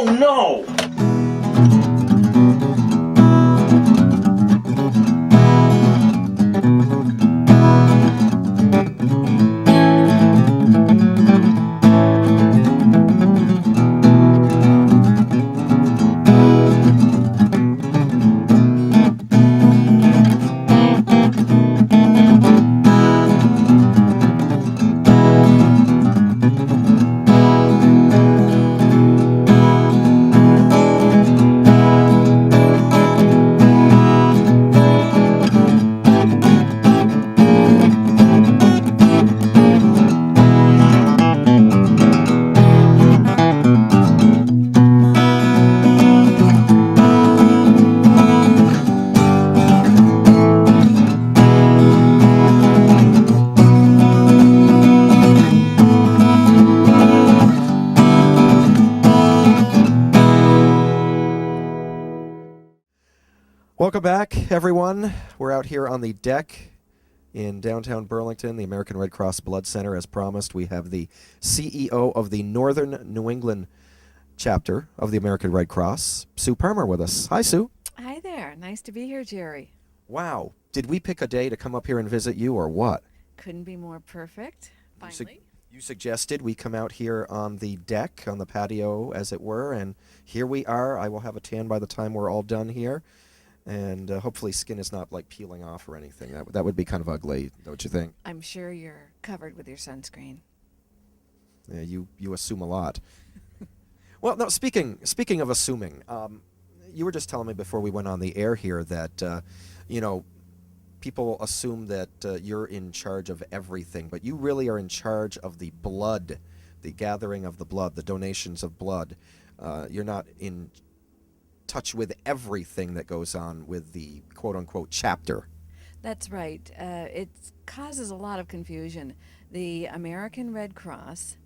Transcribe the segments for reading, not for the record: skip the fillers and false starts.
Oh no! Welcome back, everyone. We're out here on the deck in downtown Burlington, the American Red Cross Blood Center. As promised, we have the CEO of the Northern New England chapter of the American Red Cross, Sue Parmer, with us. Hi, Sue. Hi there. Nice to be here, Jerry. Wow. Did we pick a day to come up here and visit you, or what? Couldn't be more perfect. Finally. You suggested we come out here on the deck, on the patio, as it were, and here we are. I will have a tan by the time we're all done here. And hopefully skin is not like peeling off or anything. That would be kind of ugly, don't you think? I'm sure you're covered with your sunscreen. Yeah, you assume a lot. Well, no. Speaking of assuming, you were just telling me before we went on the air here that people assume that you're in charge of everything, but you really are in charge of the blood, the gathering of the blood, the donations of blood. You're not in touch with everything that goes on with the quote-unquote chapter. That's right. It causes a lot of confusion. The American Red Cross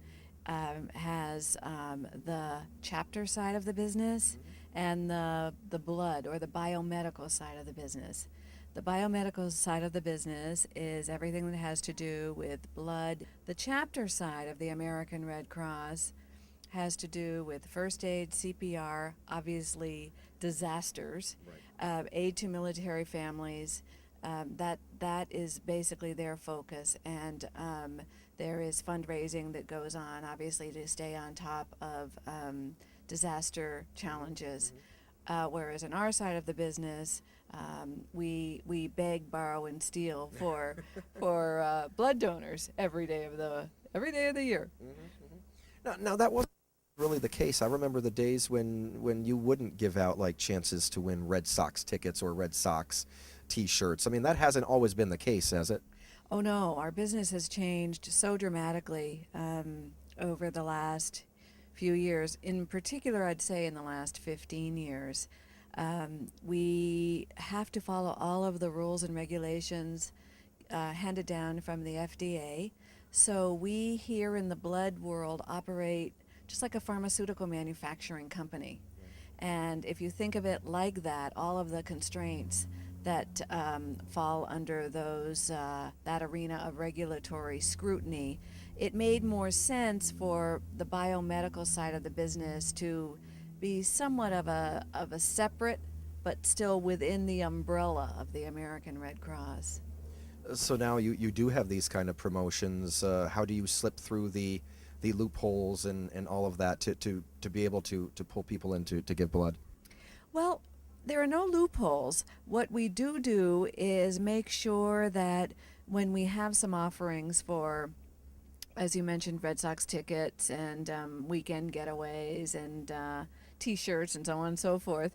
has the chapter side of the business and the blood or the biomedical side of the business. The biomedical side of the business is everything that has to do with blood. The chapter side of the American Red Cross has to do with first aid, CPR, obviously disasters, Right. aid to military families. That is basically their focus, and there is fundraising that goes on, obviously, to stay on top of disaster challenges. Whereas in our side of the business, we beg, borrow, and steal for blood donors every day of the year. Now that wasn't really the case. I remember the days when you wouldn't give out like chances to win Red Sox tickets or Red Sox T-shirts. I mean, that hasn't always been the case, has it? Oh no, our business has changed so dramatically over the last few years. In particular, I'd say in the last 15 years. We have to follow all of the rules and regulations handed down from the FDA. So we here in the blood world operate just like a pharmaceutical manufacturing company. And if you think of it like that, all of the constraints that fall under that arena of regulatory scrutiny, it made more sense for the biomedical side of the business to be somewhat of a separate, but still within the umbrella of the American Red Cross. So now you do have these kind of promotions. How do you slip through the loopholes and all of that to be able to pull people in to give blood? Well, there are no loopholes. What we do is make sure that when we have some offerings for, as you mentioned, Red Sox tickets and weekend getaways and T-shirts and so on and so forth,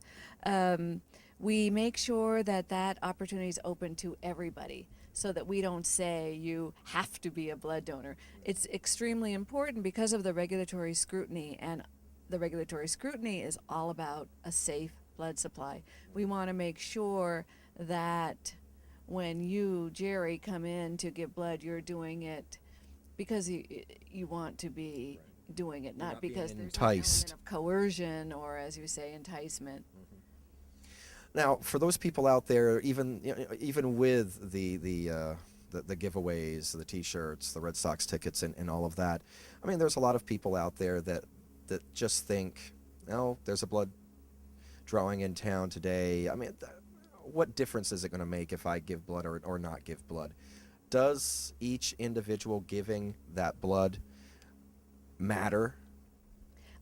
we make sure that opportunity is open to everybody, so that we don't say you have to be a blood donor. It's extremely important because of the regulatory scrutiny, and the regulatory scrutiny is all about a safe blood supply. We want to make sure that when you, Jerry, come in to give blood, you're doing it because you want to be doing it, not because there's an element of coercion or, as you say, enticement. Now, for those people out there, even with the giveaways, the T-shirts, the Red Sox tickets, and all of that, I mean, there's a lot of people out there that just think, oh, there's a blood drawing in town today. I mean, what difference is it going to make if I give blood or not give blood? Does each individual giving that blood matter?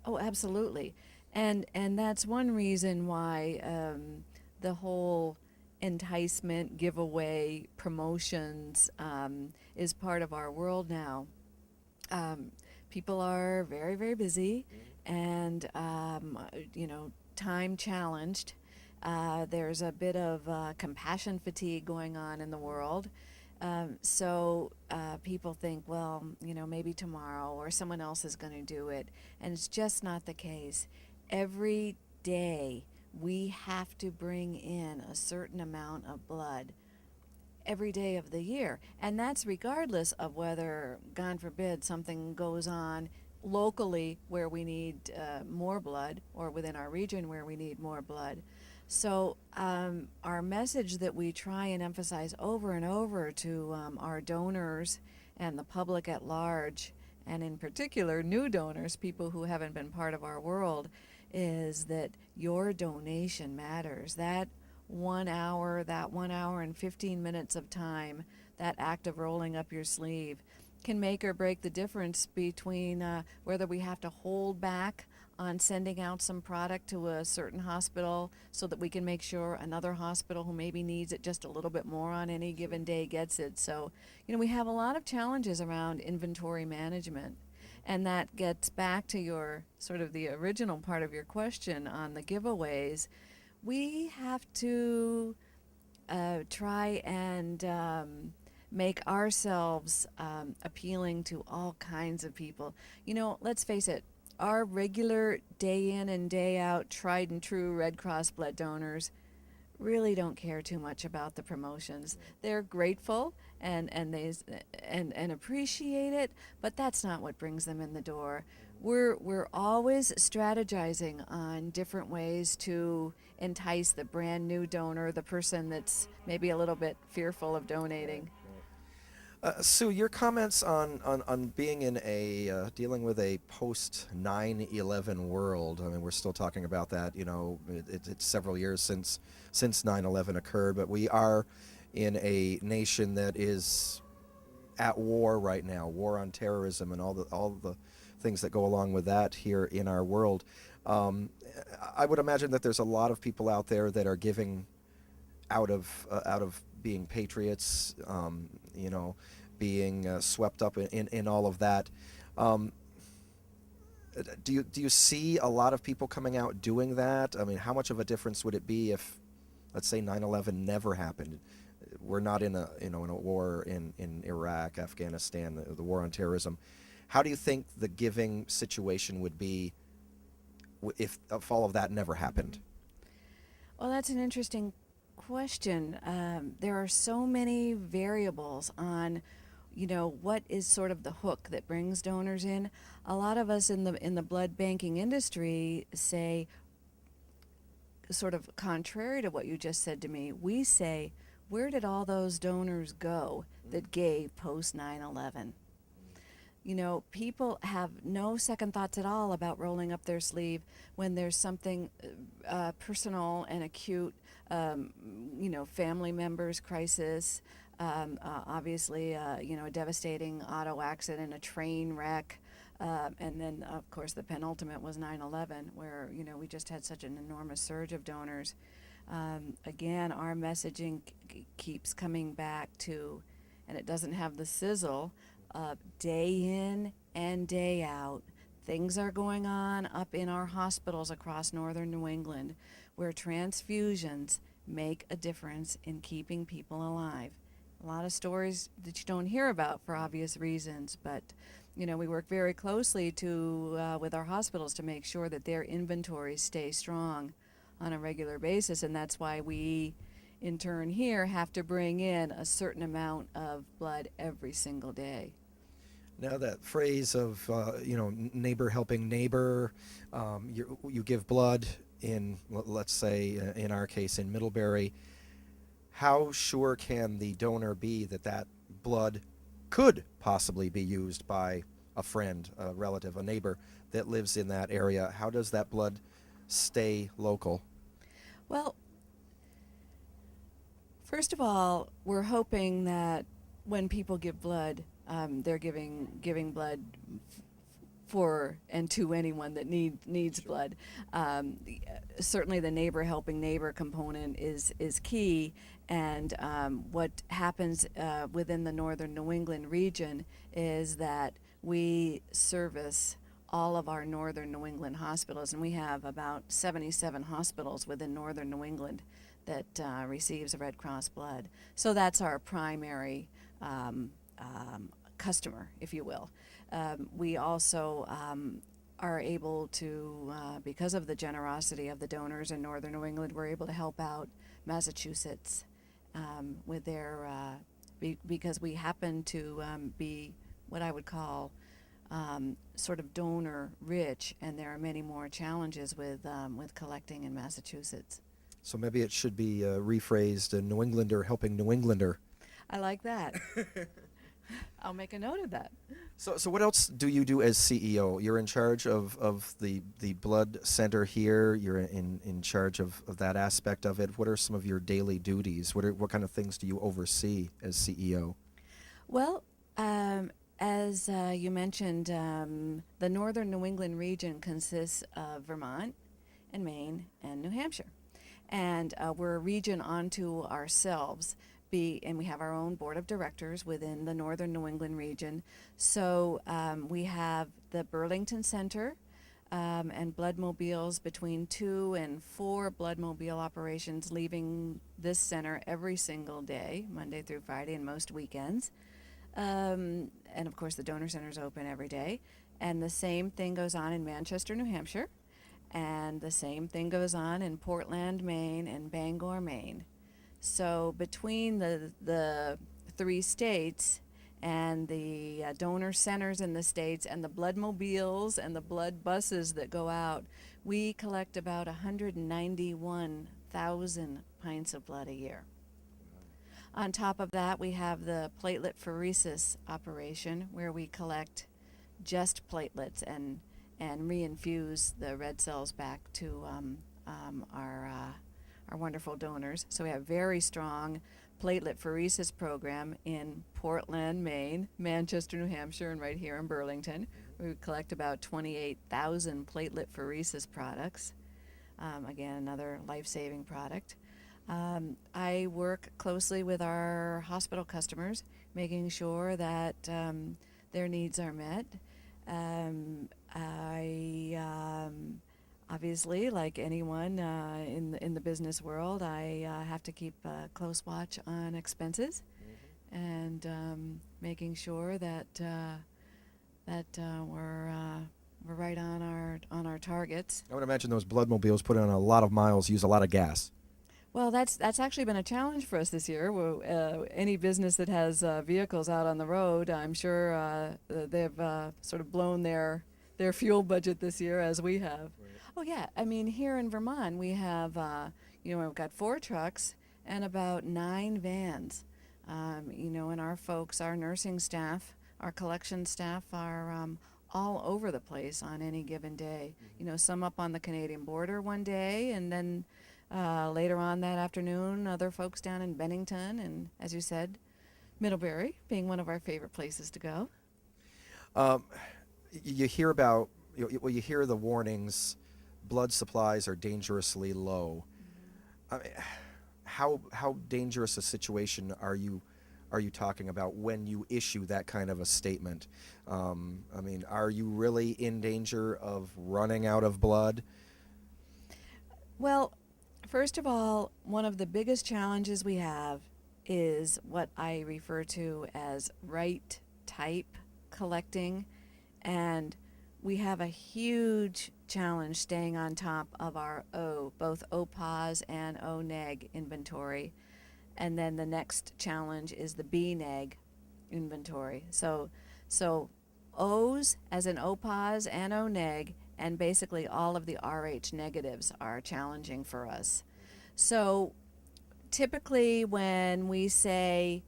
Oh, absolutely. And that's one reason why the whole enticement, giveaway, promotions is part of our world now. Um, People are very, very busy and, time challenged. There's a bit of compassion fatigue going on in the world. So people think, well, maybe tomorrow or someone else is going to do it. And it's just not the case. Every day we have to bring in a certain amount of blood every day of the year. And that's regardless of whether, God forbid, something goes on locally where we need more blood or within our region where we need more blood. So our message that we try and emphasize over and over to our donors and the public at large, and in particular new donors, people who haven't been part of our world, is that your donation matters. That 1 hour, that 1 hour and 15 minutes of time, that act of rolling up your sleeve, can make or break the difference between whether we have to hold back on sending out some product to a certain hospital so that we can make sure another hospital who maybe needs it just a little bit more on any given day gets it. So, we have a lot of challenges around inventory management. And that gets back to your sort of the original part of your question on the giveaways. We have to try and make ourselves appealing to all kinds of people. Let's face it, our regular day in and day out, tried and true Red Cross blood donors really don't care too much about the promotions. They're grateful and appreciate it, but that's not what brings them in the door. We're always strategizing on different ways to entice the brand new donor, the person that's maybe a little bit fearful of donating. Sue, your comments on being in dealing with a post 9/11 world. I mean, we're still talking about that. It's several years since 9/11 occurred, but we are in a nation that is at war right now, war on terrorism and all the things that go along with that here in our world. Um, I would imagine that there's a lot of people out there that are giving out of being patriots, being swept up in all of that. Um, do you see a lot of people coming out doing that? I mean, how much of a difference would it be if, let's say, 9/11 never happened? We're not in a war in Iraq, Afghanistan, the war on terrorism. How do you think the giving situation would be if all of that never happened? Well, that's an interesting question. There are so many variables on, what is sort of the hook that brings donors in. A lot of us in the blood banking industry say, sort of contrary to what you just said to me, we say, where did all those donors go that gave post 9/11? People have no second thoughts at all about rolling up their sleeve when there's something personal and acute, family members crisis, obviously, a devastating auto accident, a train wreck, and then, of course, the penultimate was 9/11, where, we just had such an enormous surge of donors. Again, our messaging keeps coming back to, and it doesn't have the sizzle, day in and day out. Things are going on up in our hospitals across northern New England where transfusions make a difference in keeping people alive. A lot of stories that you don't hear about for obvious reasons, but we work very closely with our hospitals to make sure that their inventories stay strong on a regular basis, and that's why we in turn here have to bring in a certain amount of blood every single day. Now that phrase of neighbor helping neighbor, you give blood in, let's say, in our case in Middlebury. How sure can the donor be that blood could possibly be used by a friend, a relative, a neighbor that lives in that area? How does that blood stay local? Well, first of all, we're hoping that when people give blood, they're giving blood for and to anyone that needs Sure. blood. Certainly, the neighbor helping neighbor component is key. And what happens within the northern New England region is that we service all of our northern New England hospitals, and we have about 77 hospitals within northern New England that receives Red Cross blood. So that's our primary customer, if you will. We also are able to, because of the generosity of the donors in northern New England, we're able to help out Massachusetts with their, because we happen to be what I would call sort of donor rich, and there are many more challenges with collecting in Massachusetts. So maybe it should be rephrased, a New Englander helping New Englander. I like that. I'll make a note of that. So what else do you do as CEO? You're in charge of the blood center here. You're in charge of that aspect of it. What are some of your daily duties? What kind of things do you oversee as CEO? Well, as you mentioned, the northern New England region consists of Vermont and Maine and New Hampshire. And we're a region unto ourselves. And we have our own board of directors within the northern New England region. So we have the Burlington Center and bloodmobiles, between 2 and 4 bloodmobile operations leaving this center every single day, Monday through Friday, and most weekends. And of course, the donor center is open every day. And the same thing goes on in Manchester, New Hampshire. And the same thing goes on in Portland, Maine, and Bangor, Maine. So between the 3 states and the donor centers in the states and the blood mobiles and the blood buses that go out, we collect about 191,000 pints of blood a year. On top of that, we have the platelet pheresis operation, where we collect just platelets and reinfuse the red cells back to our wonderful donors. So we have very strong platelet pheresis program in Portland, Maine, Manchester, New Hampshire, and right here in Burlington. We collect about 28,000 platelet pheresis products. Again, another life-saving product. I work closely with our hospital customers, making sure that their needs are met. Obviously, like anyone in the business world, I have to keep a close watch on expenses, and making sure that we're right on our targets. I would imagine those bloodmobiles put on a lot of miles, use a lot of gas. Well, that's actually been a challenge for us this year. Any business that has vehicles out on the road, I'm sure they've sort of blown their fuel budget this year, as we have. Right. Oh yeah, I mean, here in Vermont we have we've got 4 trucks and about 9 vans. And our folks, our nursing staff, our collection staff are all over the place on any given day. Some up on the Canadian border one day, and then later on that afternoon, other folks down in Bennington, and as you said, Middlebury being one of our favorite places to go. You hear about, you hear the warnings, blood supplies are dangerously low. I mean, how dangerous a situation are you talking about when you issue that kind of a statement? I mean, are you really in danger of running out of blood? Well, first of all, one of the biggest challenges we have is what I refer to as right type collecting, and we have a huge challenge staying on top of our both O-pos and O-neg inventory. And then the next challenge is the B-neg inventory. So O's as in O-pos and O-neg, and basically all of the RH negatives are challenging for us. So typically when we say,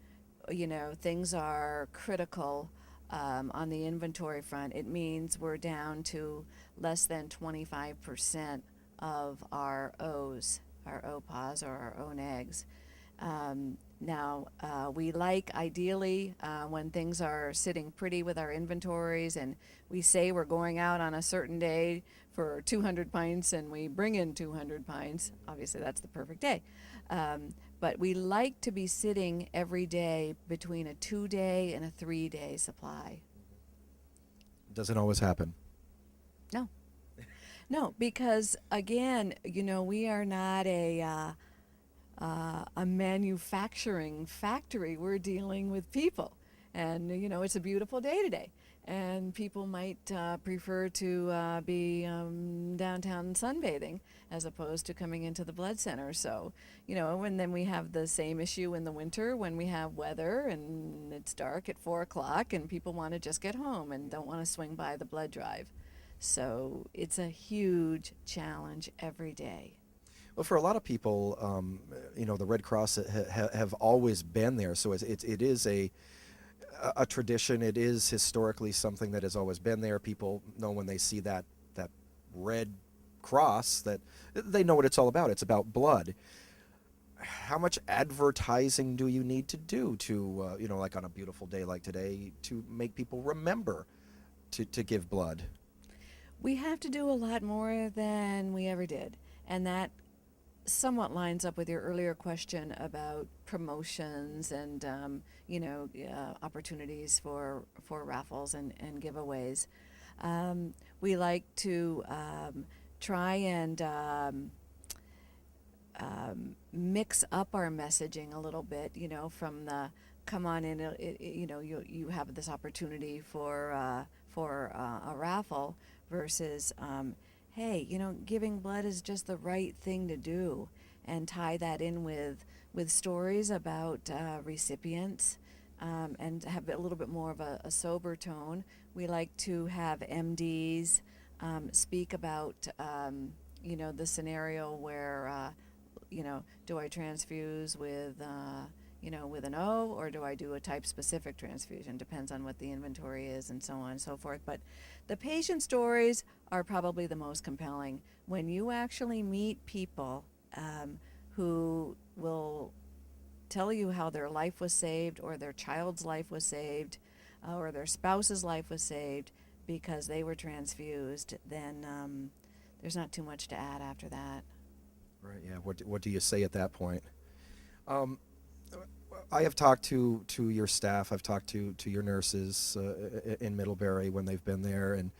things are critical on the inventory front, it means we're down to less than 25% of our O's, our OPAs or our own eggs. Now, we like ideally when things are sitting pretty with our inventories and we say we're going out on a certain day for 200 pints and we bring in 200 pints. Obviously, that's the perfect day. But we like to be sitting every day between a 2-day and a 3-day supply. Doesn't always happen. No. No, because again, we are not a manufacturing factory. We're dealing with people, and it's a beautiful day today, and people might prefer to be downtown sunbathing as opposed to coming into the blood center. So, and then we have the same issue in the winter when we have weather and it's dark at 4 o'clock, and people want to just get home and don't want to swing by the blood drive. So it's a huge challenge every day. Well, for a lot of people, the Red Cross have always been there. So it is a tradition. It is historically something that has always been there. People know when they see that red cross that they know what it's all about. It's about blood. How much advertising do you need to do to, like on a beautiful day like today, to make people remember to give blood? We have to do a lot more than we ever did. And that somewhat lines up with your earlier question about promotions and, opportunities for raffles and giveaways. We like to try and mix up our messaging a little bit, from the come on in, you have this opportunity for a raffle versus, hey, giving blood is just the right thing to do, and tie that in with stories about recipients, and have a little bit more of a sober tone. We like to have MDs speak about, the scenario where, do I transfuse with, with an O, or do I do a type-specific transfusion? Depends on what the inventory is and so on and so forth. But the patient stories are probably the most compelling. When you actually meet people who will tell you how their life was saved, or their child's life was saved, or their spouse's life was saved because they were transfused, then there's not too much to add after that. Right, yeah. What do you say at that point? I have talked to your staff. I've talked to your nurses in Middlebury when they've been there, and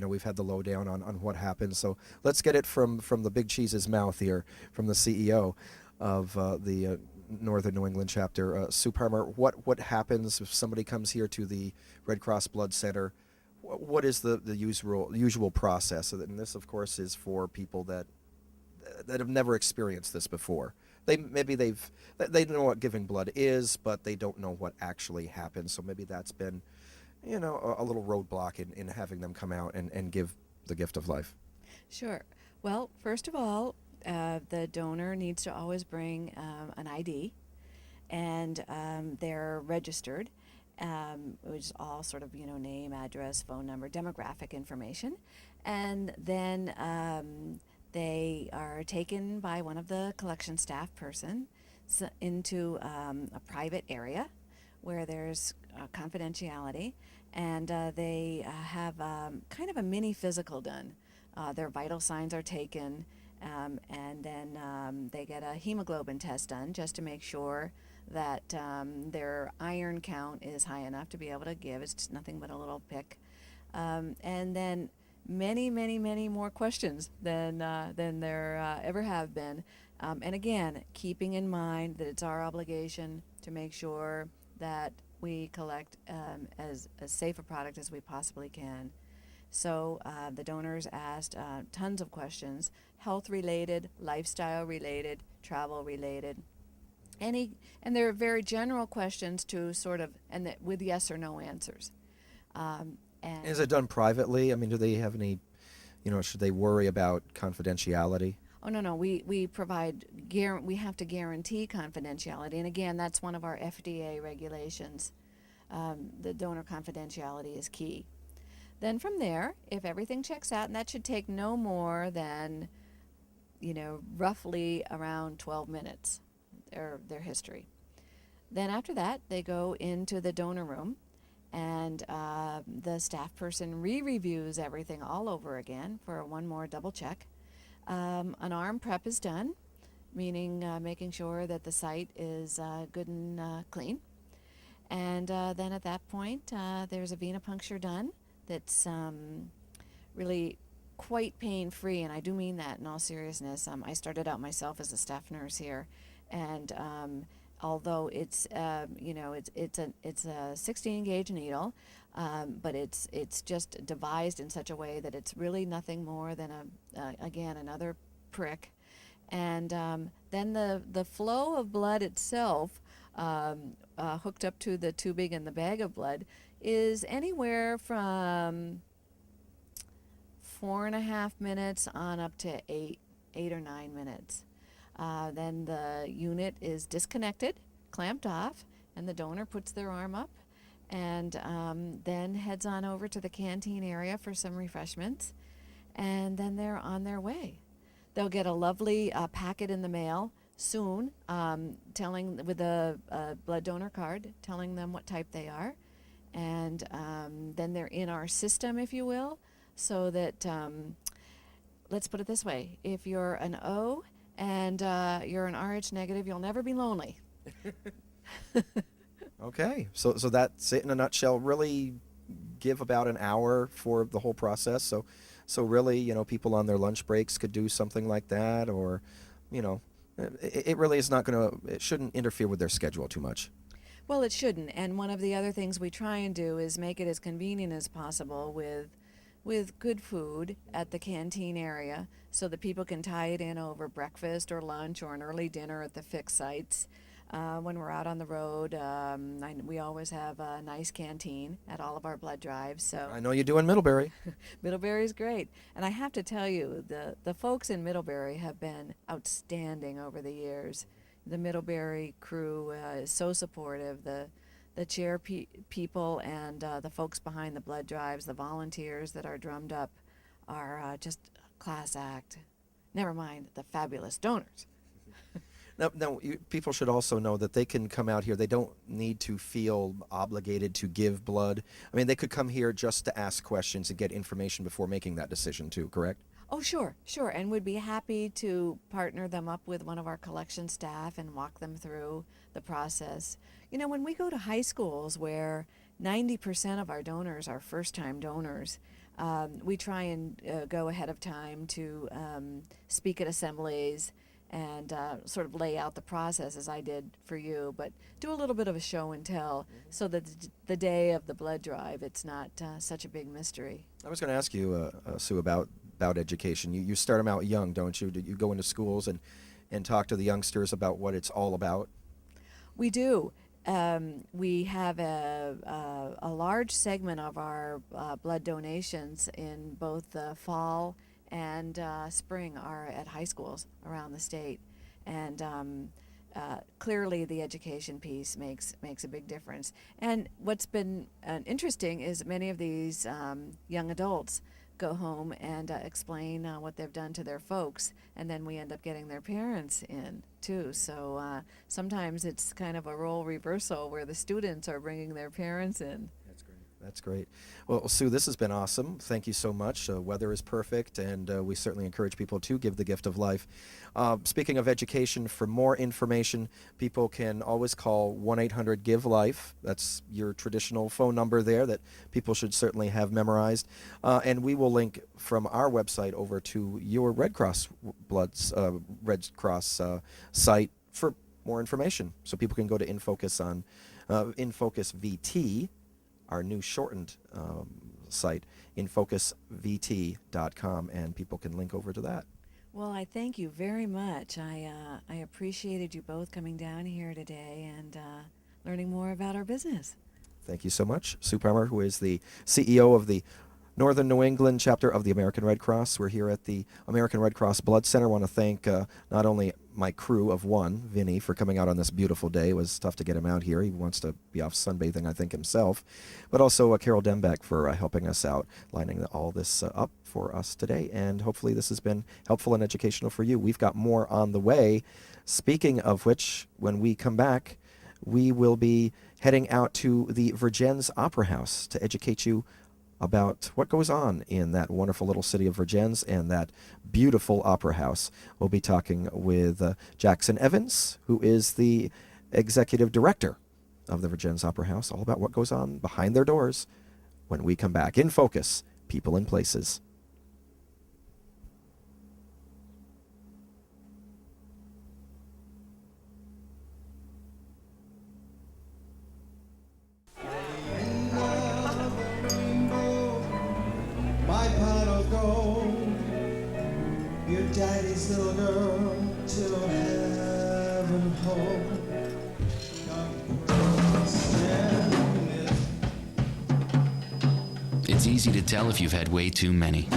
we've had the lowdown on what happened. So let's get it from the big cheese's mouth here, from the CEO of the Northern New England chapter, Sue Parmer. What happens if somebody comes here to the Red Cross Blood Center? What is the usual process? And this, of course, is for people that have never experienced this before. They know what giving blood is, but they don't know what actually happens. So maybe that's been, a little roadblock in having them come out and give the gift of life. Sure. Well, first of all, the donor needs to always bring an ID, and they're registered, which is all sort of, name, address, phone number, demographic information. And then they are taken by one of the collection staff person into a private area where there's confidentiality, and they have kind of a mini physical done. Their vital signs are taken, and then they get a hemoglobin test done just to make sure that their iron count is high enough to be able to give. It's just nothing but a little pick. And then many, many, many more questions than there ever have been. And again, keeping in mind that it's our obligation to make sure that we collect as safe a product as we possibly can. So the donors asked tons of questions, health-related, lifestyle-related, travel-related. And they're very general questions to sort of, with yes or no answers. And is it done privately? I mean, do they have any, should they worry about confidentiality? Oh, no. We provide, we have to guarantee confidentiality. And again, that's one of our FDA regulations. The donor confidentiality is key. Then from there, if everything checks out, and that should take no more than roughly around 12 minutes, their history. Then after that, they go into the donor room, and the staff person re-reviews everything all over again for one more double check. An arm prep is done, meaning making sure that the site is good and clean. And then at that point, there's a venipuncture done that's really quite pain-free, and I do mean that in all seriousness. I started out myself as a staff nurse here, and although it's a 16 gauge needle, but it's just devised in such a way that it's really nothing more than again another prick, and then the flow of blood itself, hooked up to the tubing and the bag of blood, is anywhere from 4.5 minutes on up to 8 or 9 minutes. Then the unit is disconnected, clamped off, and the donor puts their arm up, and then heads on over to the canteen area for some refreshments, and then they're on their way. They'll get a lovely packet in the mail soon, telling with a blood donor card, telling them what type they are, and then they're in our system, if you will, so that let's put it this way: if you're an O and you're an RH negative, you'll never be lonely. Okay, so that's it in a nutshell. Really give about an hour for the whole process. So really, people on their lunch breaks could do something like that, or, it really is not it shouldn't interfere with their schedule too much. Well, it shouldn't. And one of the other things we try and do is make it as convenient as possible with good food at the canteen area, so that people can tie it in over breakfast or lunch or an early dinner at the fixed sites. When we're out on the road, we always have a nice canteen at all of our blood drives. So I know you do in Middlebury. Middlebury's great. And I have to tell you, the folks in Middlebury have been outstanding over the years. The Middlebury crew is so supportive. The chair people and the folks behind the blood drives, the volunteers that are drummed up, are just a class act. Never mind the fabulous donors. Now, people should also know that they can come out here. They don't need to feel obligated to give blood. I mean, they could come here just to ask questions and get information before making that decision too, correct? Oh, sure, and we'd be happy to partner them up with one of our collection staff and walk them through the process. When we go to high schools where 90% of our donors are first-time donors, we try and go ahead of time to speak at assemblies and sort of lay out the process as I did for you, but do a little bit of a show and tell, so that the day of the blood drive, it's not such a big mystery. I was going to ask you, Sue, about education. You start them out young, don't you? Do you go into schools and talk to the youngsters about what it's all about? We do. We have a large segment of our blood donations in both the fall and spring are at high schools around the state, and clearly the education piece makes a big difference. And what's been interesting is many of these young adults go home and explain what they've done to their folks, and then we end up getting their parents in too. So sometimes it's kind of a role reversal where the students are bringing their parents in. That's great. Well, Sue, this has been awesome. Thank you so much. Weather is perfect, and we certainly encourage people to give the gift of life. Speaking of education, for more information, people can always call 1-800-GIVE-LIFE. That's your traditional phone number there that people should certainly have memorized. And we will link from our website over to your Red Cross site for more information. So people can go to INFOcus on INFOcus VT, our new shortened site, infocusvt.com, and people can link over to that. Well, I thank you very much. I appreciated you both coming down here today and learning more about our business. Thank you so much. Sue Palmer, who is the CEO of the Northern New England chapter of the American Red Cross. We're here at the American Red Cross Blood Center. I want to thank not only my crew of one, Vinny, for coming out on this beautiful day. It was tough to get him out here. He wants to be off sunbathing, I think, himself. But also Carol Dembeck for helping us out, lining all this up for us today. And hopefully this has been helpful and educational for you. We've got more on the way. Speaking of which, when we come back, we will be heading out to the Vergennes Opera House to educate you about what goes on in that wonderful little city of Vergennes and that beautiful opera house. We'll be talking with Jackson Evans, who is the executive director of the Vergennes Opera House, all about what goes on behind their doors when we come back. In Focus, People and Places. Daddy's little girl till heaven home. It's easy to tell if you've had way too many.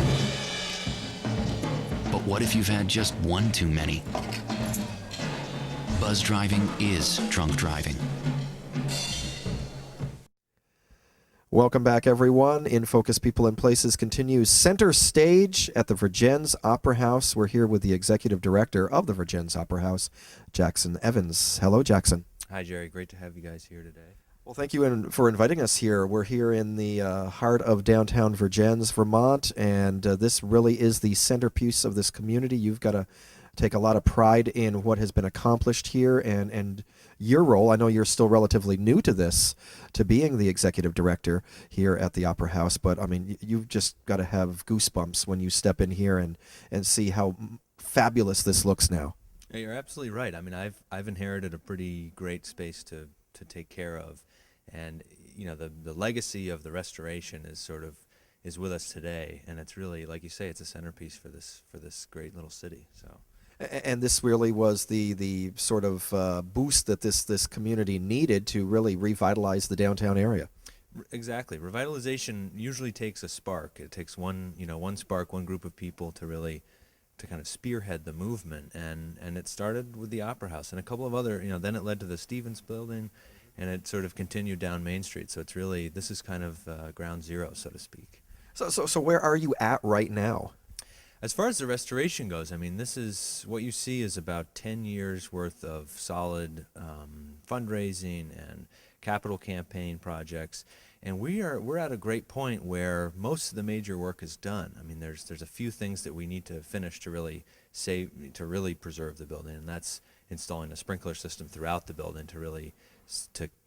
But what if you've had just one too many? Buzz driving is drunk driving. Welcome back, everyone. In Focus, People and Places continues center stage at the Vergennes Opera House. We're here with the executive director of the Vergennes Opera House, Jackson Evans. Hello, Jackson. Hi, Jerry. Great to have you guys here today. Well, thank you for inviting us here. We're here in the heart of downtown Vergennes, Vermont, and this really is the centerpiece of this community. You've got to take a lot of pride in what has been accomplished here and your role. I know you're still relatively new to this, to being the executive director here at the Opera House, but I mean, you've just got to have goosebumps when you step in here and see how fabulous this looks now. Yeah, you're absolutely right. I mean, I've inherited a pretty great space to take care of, and you know, the legacy of the restoration is with us today, and it's really, like you say, it's a centerpiece for this great little city. So. And this really was the sort of boost that this community needed to really revitalize the downtown area. Exactly. Revitalization usually takes a spark. It takes one spark, one group of people to kind of spearhead the movement, and it started with the Opera House and a couple of other, then it led to the Stevens Building, and it sort of continued down Main Street. So it's really, this is kind of ground zero, so to speak. So where are you at right now? As far as the restoration goes, I mean, this is what you see is about 10 years worth of solid fundraising and capital campaign projects, and we're at a great point where most of the major work is done. I mean, there's a few things that we need to finish to really preserve the building, and that's installing a sprinkler system throughout the building to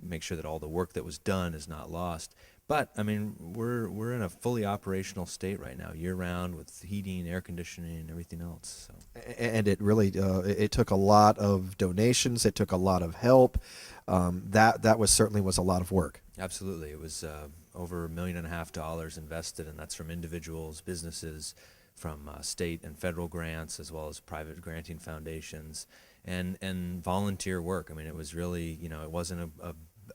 make sure that all the work that was done is not lost. But I mean, we're in a fully operational state right now, year-round, with heating, air conditioning, and everything else. So. And it really it took a lot of donations. It took a lot of help. That was certainly a lot of work. Absolutely, it was over $1.5 million invested, and that's from individuals, businesses, from state and federal grants, as well as private granting foundations, and volunteer work. I mean, it was really, it wasn't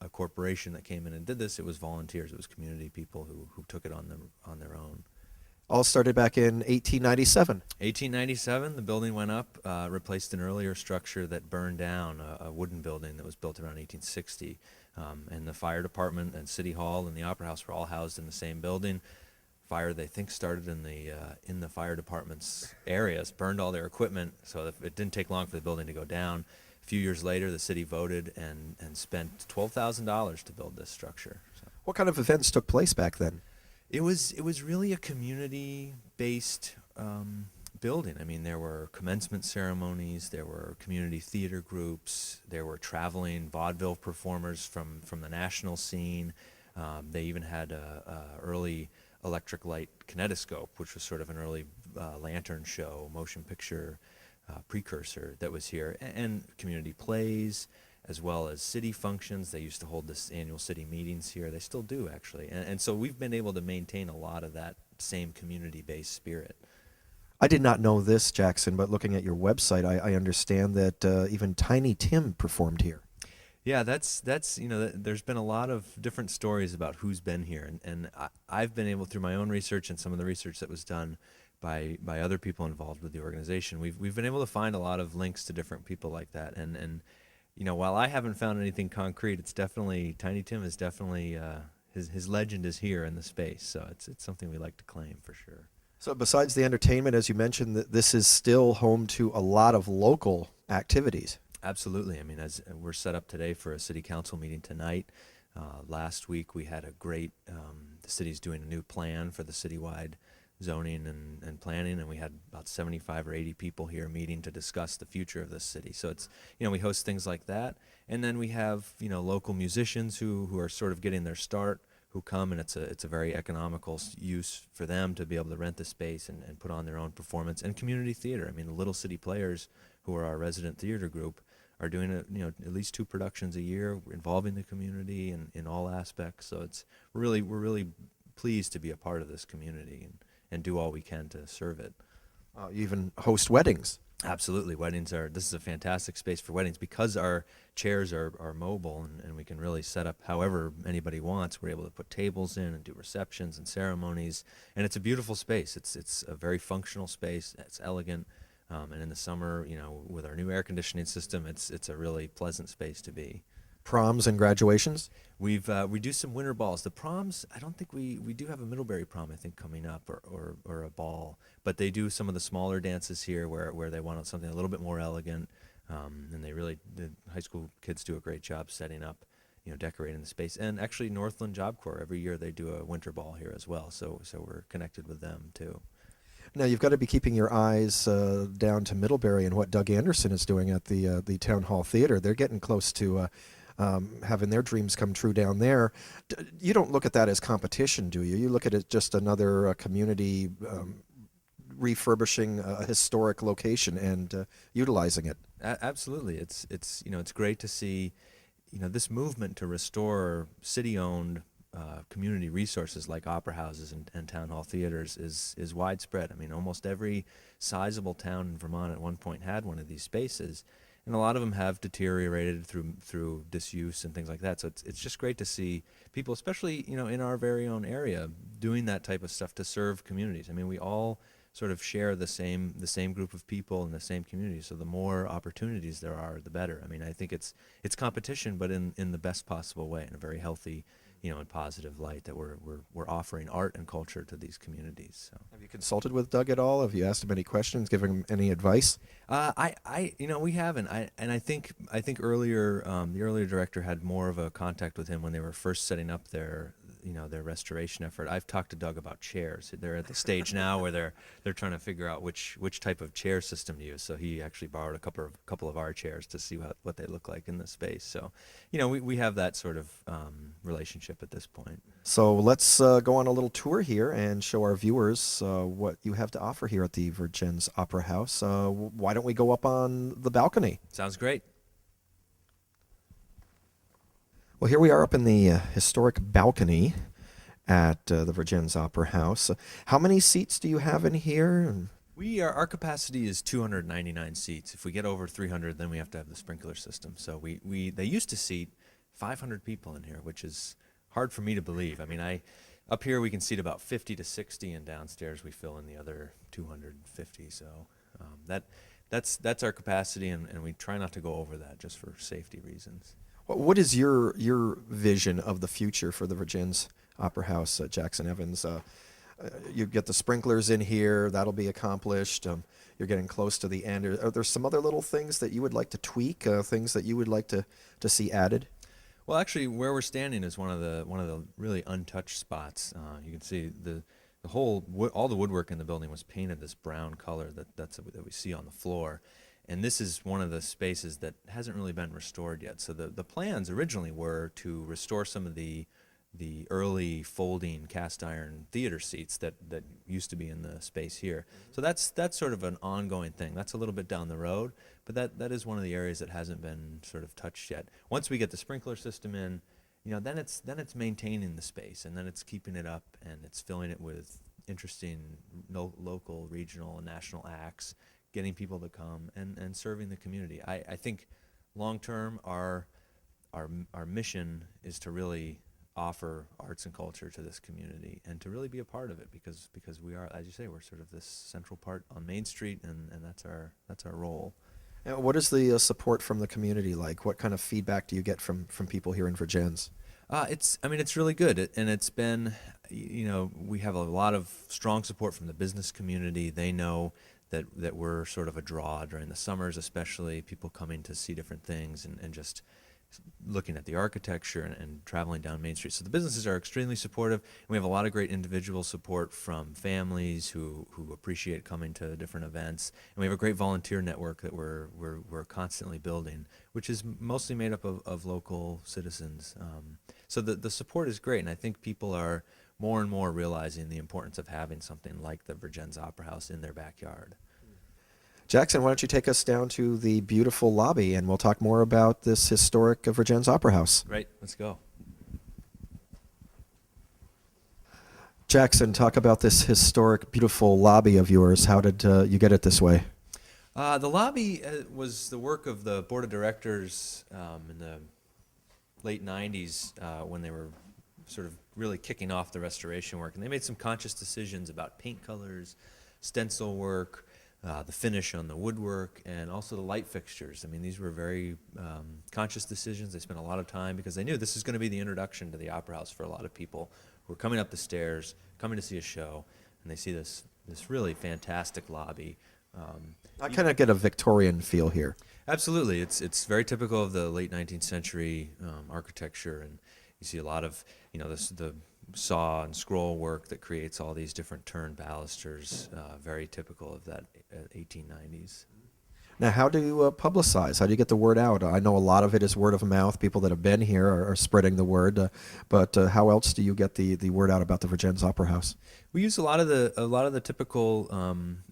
a corporation that came in and did this. It was volunteers. It was community people who took it on their own. All started back in 1897. 1897, the building went up, replaced an earlier structure that burned down, a wooden building that was built around 1860. And the fire department and city hall and the opera house were all housed in the same building. Fire, they think, started in the fire department's areas, burned all their equipment, so that it didn't take long for the building to go down. A few years later, the city voted and spent $12,000 to build this structure. So. What kind of events took place back then? It was really a community-based building. I mean, there were commencement ceremonies, there were community theater groups, there were traveling vaudeville performers from the national scene. They even had a early electric light kinetoscope, which was sort of an early lantern show, motion picture precursor that was here, and community plays, as well as city functions. They used to hold this annual city meetings here. They still do, actually. And so we've been able to maintain a lot of that same community-based spirit. I did not know this, Jackson, but looking at your website, I understand that even Tiny Tim performed here. Yeah, that's there's been a lot of different stories about who's been here, and I've been able, through my own research and some of the research that was done by other people involved with the organization. We've been able to find a lot of links to different people like that, and you know, while I haven't found anything concrete, it's definitely Tiny Tim is definitely his legend is here in the space. So it's something we like to claim for sure. So besides the entertainment, as you mentioned, this is still home to a lot of local activities. Absolutely. I mean, as we're set up today for a city council meeting tonight. Last week we had a great, the city's doing a new plan for the citywide zoning and planning, and we had about 75 or 80 people here meeting to discuss the future of this city. So it's, you know, we host things like that. And then we have, you know, local musicians who are sort of getting their start, who come, and it's a very economical use for them to be able to rent the space and put on their own performance. And community theater. I mean, the Little City Players, who are our resident theater group, are doing at least 2 productions a year, involving the community in all aspects. So we're really pleased to be a part of this community and do all we can to serve it. You even host weddings. Absolutely. This is a fantastic space for weddings because our chairs are mobile and we can really set up however anybody wants. We're able to put tables in and do receptions and ceremonies, and it's a beautiful space. It's a very functional space. It's elegant. And in the summer, you know, with our new air conditioning system, it's a really pleasant space to be. Proms and graduations? We do some winter balls. The proms, I don't think we do have a Middlebury prom, I think, coming up or a ball. But they do some of the smaller dances here where they want something a little bit more elegant. And the high school kids do a great job setting up, you know, decorating the space. And actually Northland Job Corps, every year they do a winter ball here as well. So we're connected with them too. Now, you've got to be keeping your eyes down to Middlebury and what Doug Anderson is doing at the Town Hall Theater. They're getting close to having their dreams come true down there. You don't look at that as competition, do you? You look at it just another community refurbishing a historic location and utilizing it. Absolutely. It's great to see, you know, this movement to restore city-owned community resources like opera houses and town hall theaters is widespread. I mean, almost every sizable town in Vermont at one point had one of these spaces, and a lot of them have deteriorated through disuse and things like that. So it's just great to see people, especially, you know, in our very own area, doing that type of stuff to serve communities. I mean, we all sort of share the same group of people in the same community. So the more opportunities there are, the better. I mean, I think it's competition, but in the best possible way, in a very healthy, you know, and positive light, that we're offering art and culture to these communities. So. Have you consulted with Doug at all? Have you asked him any questions, given him any advice? We haven't. I think earlier, the earlier director had more of a contact with him when they were first setting up their restoration effort. I've talked to Doug about chairs. They're at the stage now where they're trying to figure out which type of chair system to use. So he actually borrowed a couple of our chairs to see what they look like in the space. So, you know, we have that sort of relationship at this point. So let's go on a little tour here and show our viewers what you have to offer here at the Vergennes Opera House. Why don't we go up on the balcony? Sounds great. Well, here we are up in the historic balcony at the Vergennes Opera House. How many seats do you have in here? Our capacity is 299 seats. If we get over 300, then we have to have the sprinkler system. So they used to seat 500 people in here, which is hard for me to believe. I mean, up here we can seat about 50 to 60, and downstairs we fill in the other 250. So that's our capacity, and we try not to go over that just for safety reasons. What is your vision of the future for the Vergennes Opera House, Jackson Evans? You get the sprinklers in here, that'll be accomplished. You're getting close to the end. Are there some other little things that you would like to tweak, things that you would like to see added? Well, actually, where we're standing is one of the really untouched spots. You can see all the woodwork in the building was painted this brown color that we see on the floor. And this is one of the spaces that hasn't really been restored yet. So the plans originally were to restore some of the early folding cast iron theater seats that used to be in the space here. So that's sort of an ongoing thing. That's a little bit down the road, but that is one of the areas that hasn't been sort of touched yet. Once we get the sprinkler system in, you know, then it's maintaining the space, and then it's keeping it up, and it's filling it with interesting local, regional, and national acts, getting people to come and serving the community. I think long term our mission is to really offer arts and culture to this community and to really be a part of it because we are, as you say, we're sort of this central part on Main Street, and that's our role. And what is the support from the community like? What kind of feedback do you get from people here in Vergennes? It's really good, and it's been, we have a lot of strong support from the business community. They know that we're sort of a draw during the summers, especially people coming to see different things and just looking at the architecture and traveling down Main Street. So the businesses are extremely supportive, and we have a lot of great individual support from families who appreciate coming to different events. And we have a great volunteer network that we're constantly building, which is mostly made up of local citizens. So the support is great, and I think people are more and more realizing the importance of having something like the Vergennes Opera House in their backyard. Jackson, why don't you take us down to the beautiful lobby, and we'll talk more about this historic Vergennes Opera House. Right, let's go. Jackson, talk about this historic, beautiful lobby of yours. How did you get it this way? The lobby was the work of the board of directors in the late 90s when they were sort of really kicking off the restoration work. And they made some conscious decisions about paint colors, stencil work, the finish on the woodwork, and also the light fixtures. I mean, these were very conscious decisions. They spent a lot of time because they knew this is going to be the introduction to the Opera House for a lot of people who are coming up the stairs, coming to see a show, and they see this really fantastic lobby. I kind of get a Victorian feel here. Absolutely. It's very typical of the late 19th century architecture, and you see a lot of, the saw and scroll work that creates all these different turned balusters, very typical of that 1890s. Now, how do you publicize? How do you get the word out? I know a lot of it is word of mouth. People that have been here are spreading the word. But how else do you get the word out about the Vergennes Opera House? We use a lot of the typical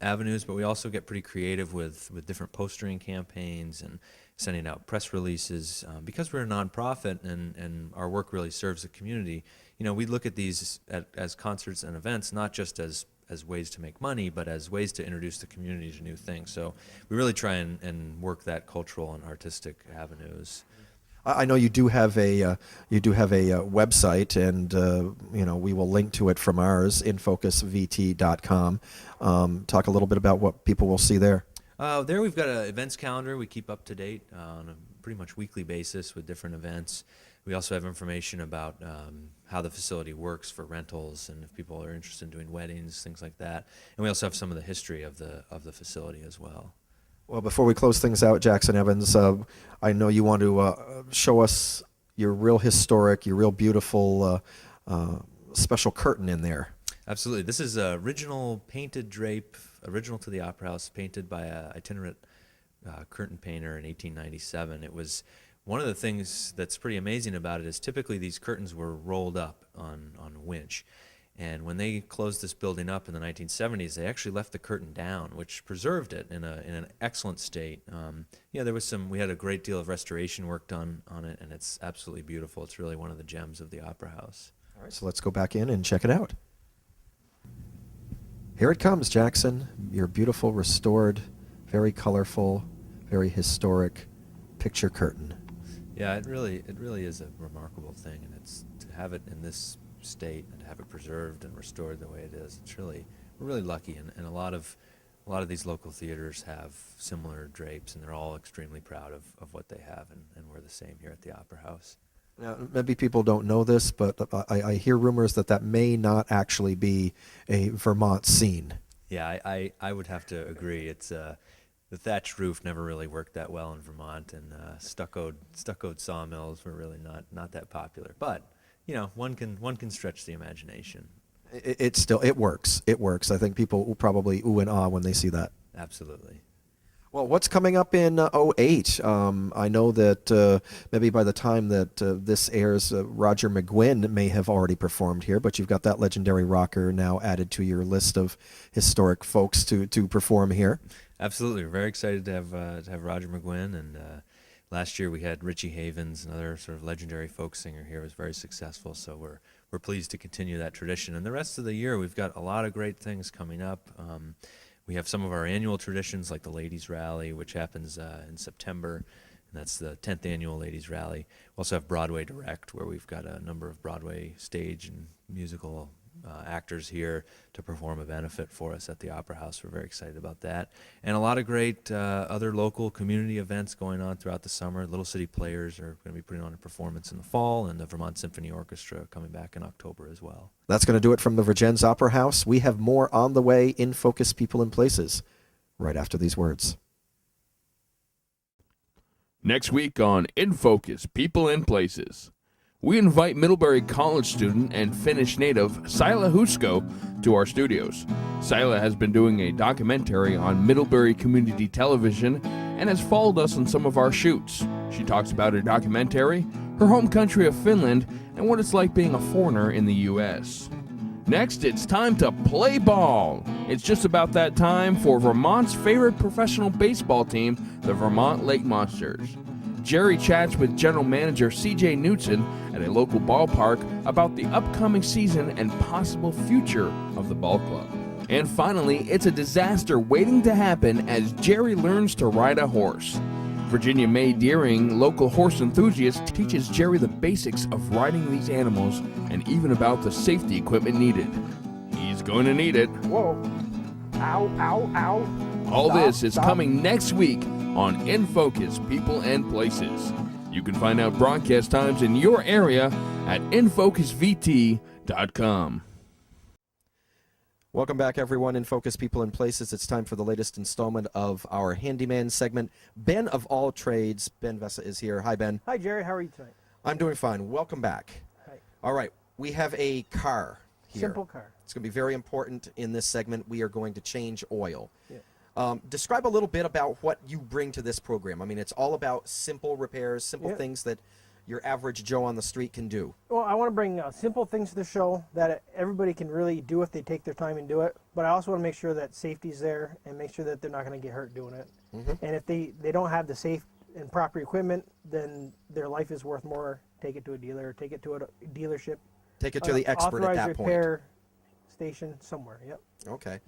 avenues, but we also get pretty creative with different postering campaigns and sending out press releases. Because we're a nonprofit and our work really serves the community, we look at these as concerts and events, not just as ways to make money, but as ways to introduce the community to new things. So we really try and work that cultural and artistic avenues. I know you do have a website, and we will link to it from ours, INFOcusVT.com. Talk a little bit about what people will see there. There we've got an events calendar we keep up to date on a pretty much weekly basis with different events. We also have information about how the facility works for rentals, and if people are interested in doing weddings, things like that. And we also have some of the history of the facility as well. Well, before we close things out, Jackson Evans, I know you want to show us your real historic, your real beautiful special curtain in there. Absolutely. This is an original painted drape, original to the Opera House, painted by an itinerant curtain painter in 1897. It was one of the things that's pretty amazing about it is typically these curtains were rolled up on a winch. And when they closed this building up in the 1970s, they actually left the curtain down, which preserved it in an excellent state. We had a great deal of restoration work done on it, and it's absolutely beautiful. It's really one of the gems of the Opera House. All right, so let's go back in and check it out. Here it comes, Jackson. Your beautiful, restored, very colorful, very historic picture curtain. Yeah, it really is a remarkable thing, and it's to have it in this state and to have it preserved and restored the way it is. We're really lucky, and a lot of these local theaters have similar drapes, and they're all extremely proud of what they have, and we're the same here at the Opera House. Now, maybe people don't know this, but I hear rumors that may not actually be a Vermont scene. Yeah, I would have to agree. It's the thatched roof never really worked that well in Vermont, and stuccoed sawmills were really not that popular. But one can stretch the imagination. It works. It works. I think people will probably ooh and ah when they see that. Absolutely. Well, what's coming up in 2008? I know that maybe by the time that this airs, Roger McGuinn may have already performed here, but you've got that legendary rocker now added to your list of historic folks to perform here. Absolutely. We're very excited to have Roger McGuinn, and last year we had Richie Havens, another sort of legendary folk singer here. It was very successful, so we're pleased to continue that tradition. And the rest of the year we've got a lot of great things coming up. We have some of our annual traditions like the Ladies Rally, which happens in September. And that's the 10th annual Ladies Rally. We also have Broadway Direct, where we've got a number of Broadway stage and musical actors here to perform a benefit for us at the Opera House. We're very excited about that. And a lot of great other local community events going on throughout the summer. Little City Players are going to be putting on a performance in the fall, and the Vermont Symphony Orchestra coming back in October as well. That's going to do it from the Vergennes Opera House. We have more on the way in Focus People and Places right after these words. Next week on In Focus, People and Places, we invite Middlebury College student and Finnish native Sila Husko to our studios. Sila has been doing a documentary on Middlebury Community Television and has followed us on some of our shoots. She talks about her documentary, her home country of Finland, and what it's like being a foreigner in the U.S. Next, it's time to play ball. It's just about that time for Vermont's favorite professional baseball team, the Vermont Lake Monsters. Jerry chats with General Manager C.J. Knutson at a local ballpark about the upcoming season and possible future of the ball club. And finally, it's a disaster waiting to happen as Jerry learns to ride a horse. Virginia May Deering, local horse enthusiast, teaches Jerry the basics of riding these animals and even about the safety equipment needed. He's going to need it. Whoa. Ow, ow, ow. All Stop, this is stop. coming next week on In Focus, People and Places. You can find out broadcast times in your area at infocusvt.com. Welcome back, everyone, in Focus People and Places. It's time for the latest installment of our Handyman segment. Ben of all trades, Ben Vessa, is here. Hi, Ben. Hi, Jerry. How are you tonight? I'm doing fine. Welcome back. Hi. All right, we have a car here. Simple car. It's going to be very important in this segment. We are going to change oil. Yeah. Describe a little bit about what you bring to this program. I mean, it's all about simple repairs, simple things that your average Joe on the street can do. Well, I want to bring simple things to the show that everybody can really do if they take their time and do it. But I also want to make sure that safety's there and make sure that they're not going to get hurt doing it. Mm-hmm. And if they don't have the safe and proper equipment, then their life is worth more. Take it to a dealer, take it to a dealership. Take it to the expert at that authorized point. repair station somewhere, yep. Okay.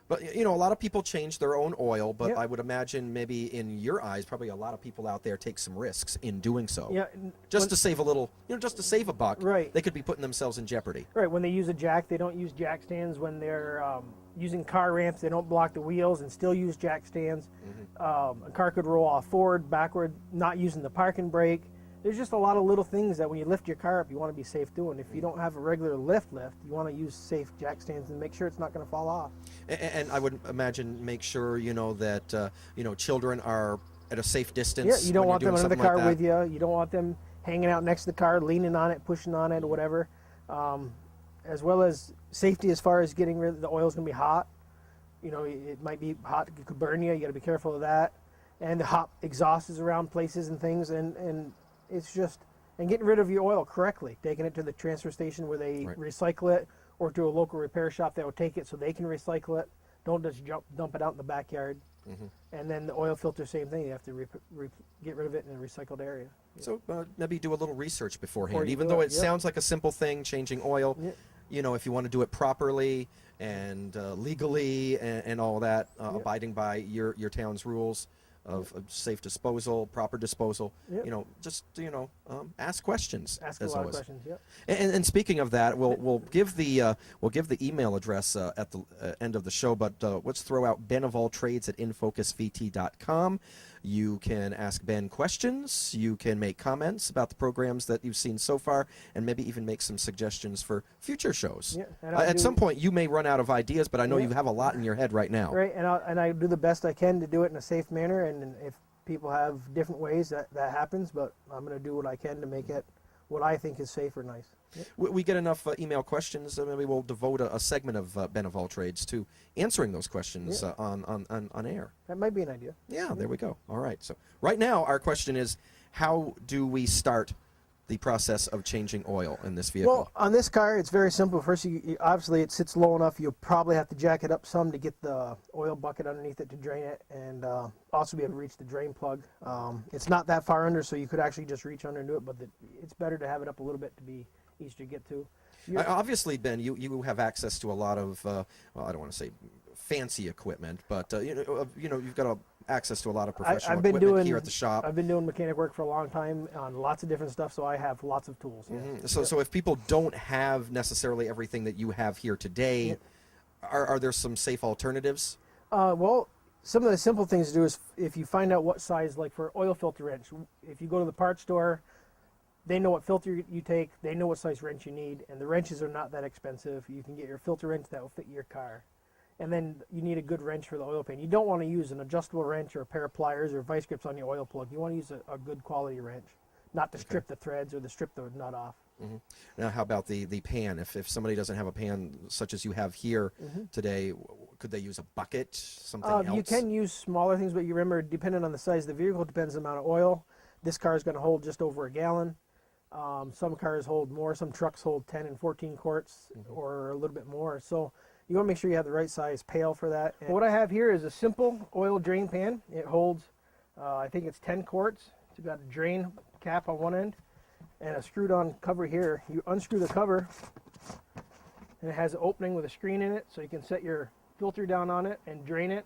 But, you know, a lot of people change their own oil, but Yep. I would imagine maybe in your eyes, probably a lot of people out there take some risks in doing so. Yeah, Just to save a little, you know, just to save a buck. Right. They could be putting themselves in jeopardy. Right, when they use a jack, they don't use jack stands. When they're using car ramps, they don't block the wheels and still use jack stands. A car could roll off forward, backward, not using the parking brake. There's just a lot of little things that when you lift your car up, you want to be safe doing. If you don't have a regular lift, you want to use safe jack stands and make sure it's not going to fall off. And I would imagine make sure, you know, that, you know, children are at a safe distance. Yeah, you don't when want you're them doing under the something car like with that. you. You don't want them hanging out next to the car, leaning on it, pushing on it, or whatever. As well as safety as far as getting rid of the oil's going to be hot. You know, it might be hot, it could burn you. You got to be careful of that. And the hot exhaust is around places and things, and it's just, and getting rid of your oil correctly, taking it to the transfer station where they Right. recycle it, or to a local repair shop that will take it so they can recycle it. Don't just dump it out in the backyard. And then the oil filter, same thing. You have to get rid of it in a recycled area. So maybe do a little research beforehand. Before you Even do though it, it yep. sounds like a simple thing, changing oil, Yep. you know, if you want to do it properly and legally and all that, Yep. abiding by your town's rules of safe disposal, proper disposal, Yep. you know, just, you know, ask questions. Ask a as lot always. of questions. Yep. And speaking of that, we'll give the email address at the end of the show. But let's throw out Ben of all trades at infocusvt.com. You can ask Ben questions. You can make comments about the programs that you've seen so far, and maybe even make some suggestions for future shows. Yeah, and At some point, you may run out of ideas, but I know Yeah. you have a lot in your head right now. Right, and I do the best I can to do it in a safe manner. And if people have different ways, that happens. But I'm going to do what I can to make it what I think is safe or nice. Yep. We get enough email questions. Maybe we'll devote a segment of Ben of all trades to answering those questions Yeah. on air. That might be an idea. Yeah, there we go. All right. So right now, our question is, how do we start the process of changing oil in this vehicle? Well, on this car, it's very simple. First, obviously, it sits low enough. You'll probably have to jack it up some to get the oil bucket underneath it to drain it, and also be able to reach the drain plug. It's not that far under, so you could actually just reach under and do it, but it's better to have it up a little bit to be easy to get to. Obviously, Ben, you have access to a lot of, well, I don't want to say fancy equipment, but you know, you've got a access to a lot of professional I've been equipment doing here at the shop. I've been doing mechanic work for a long time on lots of different stuff, so I have lots of tools. Yeah. So if people don't have necessarily everything that you have here today, are there some safe alternatives? Well, some of the simple things to do is if you find out what size, like for oil filter wrench, if you go to the parts store, they know what filter you take, they know what size wrench you need, and the wrenches are not that expensive. You can get your filter wrench that will fit your car. And then you need a good wrench for the oil pan. You don't want to use an adjustable wrench or a pair of pliers or vice grips on your oil plug. You want to use a good quality wrench, not to strip the threads or to strip the nut off. Now, how about the pan? If somebody doesn't have a pan such as you have here today, could they use a bucket, something else? You can use smaller things, but you remember, depending on the size of the vehicle, depends on the amount of oil. This car is going to hold just over a gallon. Some cars hold more. Some trucks hold 10 and 14 quarts or a little bit more. So you want to make sure you have the right size pail for that. And what I have here is a simple oil drain pan. It holds, I think it's 10 quarts. It's got a drain cap on one end and a screwed on cover here. You unscrew the cover and it has an opening with a screen in it, so you can set your filter down on it and drain it.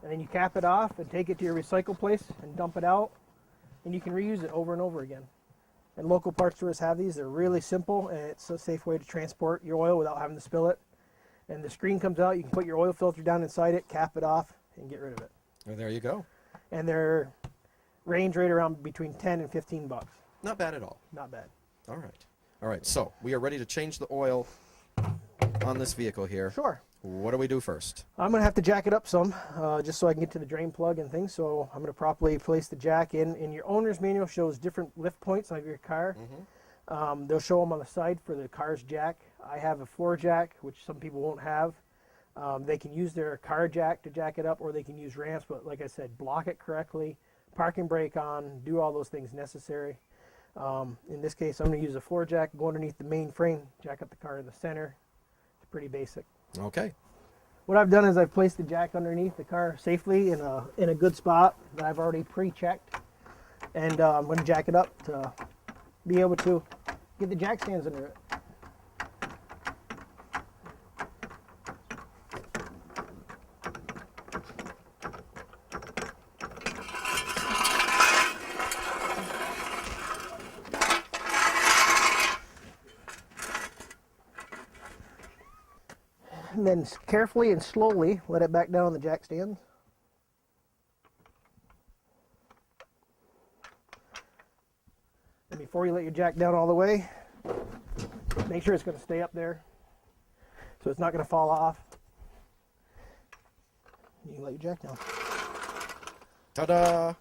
And then you cap it off and take it to your recycle place and dump it out. And you can reuse it over and over again. And local parts stores have these. They're really simple, and it's a safe way to transport your oil without having to spill it. And the screen comes out, you can put your oil filter down inside it, cap it off, and get rid of it. Oh, there you go. And they're range right around between 10 and 15 bucks. Not bad at all. Not bad. All right. All right, so we are ready to change the oil on this vehicle here. Sure. What do we do first? I'm going to have to jack it up some, just so I can get to the drain plug and things. So I'm going to properly place the jack in. And your owner's manual shows different lift points on your car. They'll show them on the side for the car's jack. I have a floor jack, which some people won't have. They can use their car jack to jack it up, or they can use ramps. But like I said, block it correctly, parking brake on, do all those things necessary. In this case, I'm going to use a floor jack, go underneath the main frame, jack up the car in the center. It's pretty basic. Okay. What I've done is I've placed the jack underneath the car safely in a good spot that I've already pre-checked. And I'm going to jack it up to be able to get the jack stands under it. And then carefully and slowly let it back down on the jack stands. And before you let your jack down all the way, make sure it's going to stay up there so it's not going to fall off. You can let your jack down. Ta-da!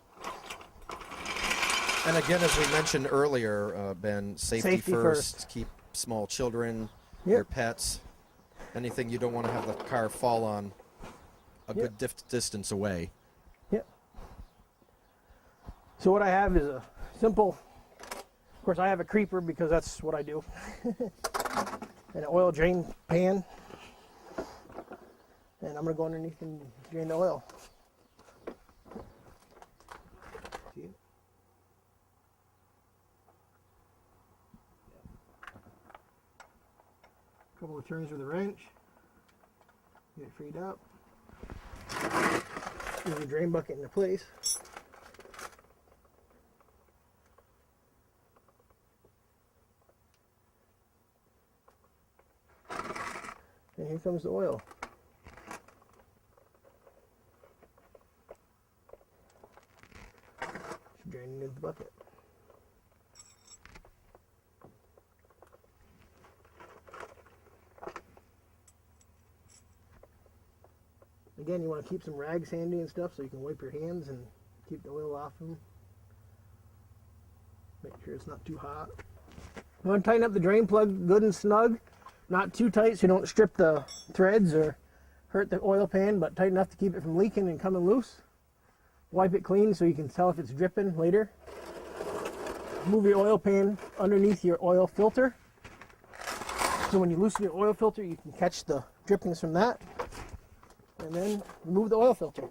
And again, as we mentioned earlier, Ben, safety first. Keep small children, your pets, anything you don't want to have the car fall on a good distance away. Yep. So what I have is a simple, of course I have a creeper because that's what I do, and an oil drain pan, and I'm going to go underneath and drain the oil. See it? Couple of turns with a wrench, get it freed up, move the drain bucket into place. And here comes the oil. Should drain into the bucket. Again, you want to keep some rags handy and stuff so you can wipe your hands and keep the oil off them. Make sure it's not too hot. You want to tighten up the drain plug good and snug. Not too tight so you don't strip the threads or hurt the oil pan, but tight enough to keep it from leaking and coming loose. Wipe it clean so you can tell if it's dripping later. Move your oil pan underneath your oil filter. So when you loosen your oil filter, you can catch the drippings from that. And then remove the oil filter.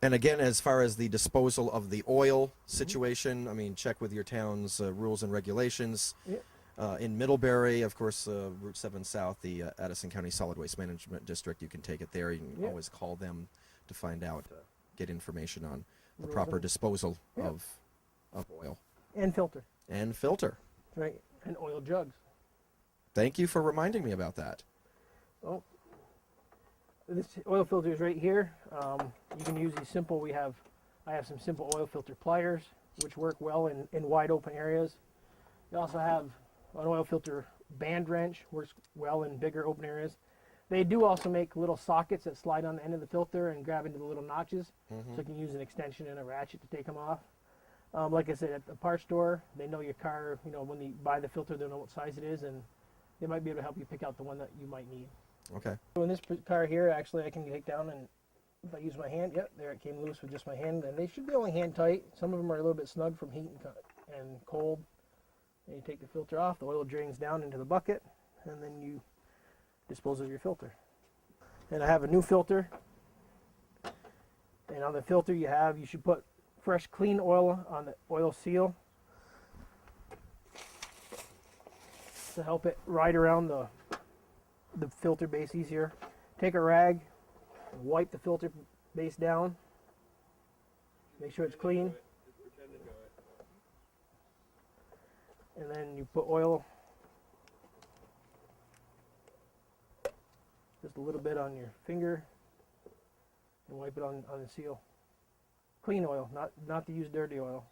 And again, as far as the disposal of the oil situation, I mean, check with your town's rules and regulations. In Middlebury, of course, Route 7 South, the Addison County Solid Waste Management District, you can take it there. You can Yep. always call them to find out, get information on the Rules proper and- disposal Yep. of oil And filter, and filter. right? And oil jugs. Thank you for reminding me about that. Oh, this oil filter is right here. You can use these simple. I have some simple oil filter pliers, which work well in wide open areas. You also have an oil filter band wrench, works well in bigger open areas. They do also make little sockets that slide on the end of the filter and grab into the little notches, so you can use an extension and a ratchet to take them off. Like I said, at the parts store, they know your car. You know, when you buy the filter, they know what size it is, and they might be able to help you pick out the one that you might need. Okay. So in this car here, actually, I can take down, and if I use my hand, yep, there it came loose with just my hand, and they should be only hand tight. Some of them are a little bit snug from heat and cold. And you take the filter off, the oil drains down into the bucket, and then you dispose of your filter. And I have a new filter, and on the filter you should put fresh clean oil on the oil seal to help it ride around the filter base easier. Take a rag and wipe the filter base down. Make sure it's clean. And then you put oil just a little bit on your finger and wipe it on the seal. Clean oil, not to use dirty oil.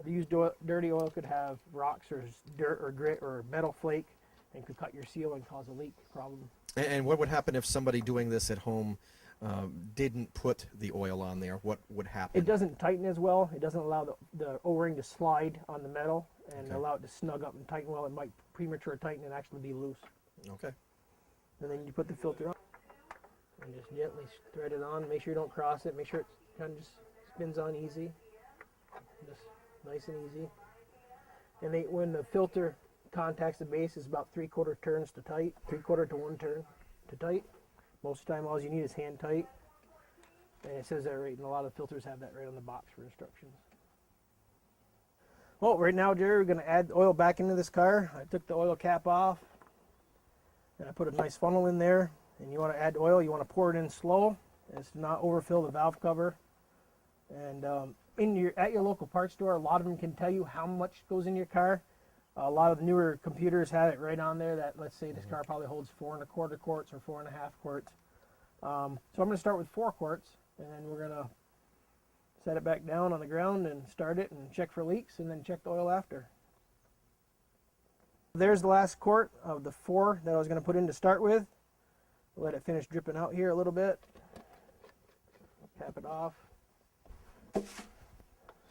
The used dirty oil could have rocks or dirt or grit or metal flake and could cut your seal and cause a leak problem. And what would happen if somebody doing this at home didn't put the oil on there? What would happen? It doesn't tighten as well. It doesn't allow the O-ring to slide on the metal and Okay. allow it to snug up and tighten well. It might premature tighten and actually be loose. Okay. And then you put the filter on and just gently thread it on. Make sure you don't cross it. Make sure it kind of just spins on easy. Just nice and easy. And when the filter contacts the base, it's about 3/4 turns to tight, 3/4 to 1 turn to tight. Most of the time, all you need is hand tight. And it says that right, and a lot of filters have that right on the box for instructions. Well, right now, Jerry, we're going to add oil back into this car. I took the oil cap off, and I put a nice funnel in there. And you want to add oil, you want to pour it in slow, as to not overfill the valve cover. And at your local parts store, a lot of them can tell you how much goes in your car. A lot of the newer computers have it right on there that, let's say this car probably holds 4 1/4 quarts or 4 1/2 quarts. So I'm going to start with 4 quarts, and then we're going to set it back down on the ground and start it and check for leaks, and then check the oil after. There's the last quart of the 4 that I was going to put in to start with. Let it finish dripping out here a little bit. Cap it off.